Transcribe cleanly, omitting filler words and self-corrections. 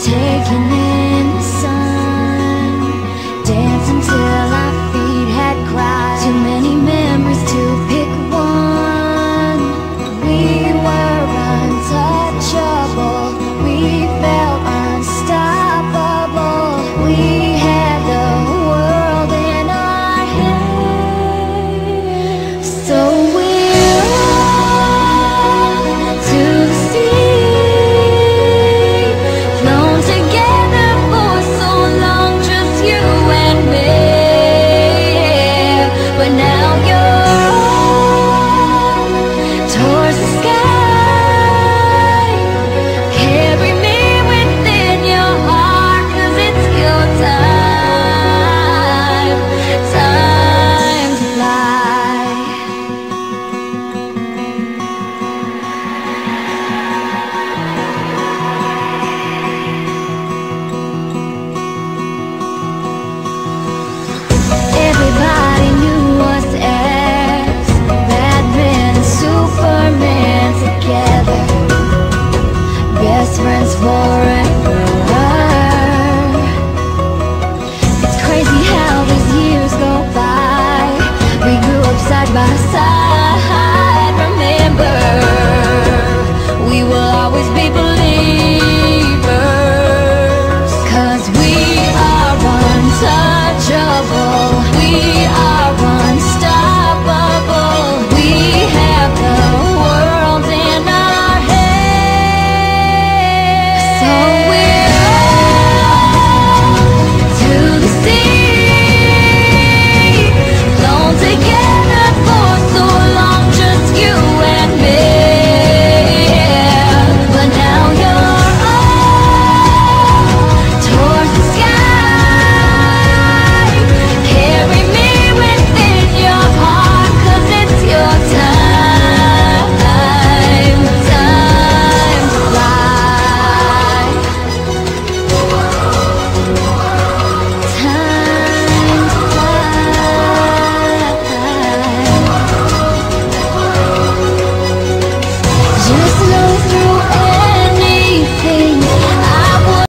taking in the sun, dancing till our feet had cried. Too many memories to pick one. We were untouchable, we felt unstoppable. We had the world in our hands. So we run to the sea, flown together for so long, just you and me. But now you're on towards the sky. Carry me within your heart, 'cause it's your time, time to fly. Everybody knew us as Batman and Superman together, best friends forever. It's crazy how these years go by. We grew up side by side. Remember, we will always be believers, 'cause we are untouchable, we are unstoppable. We have the world in our hands. So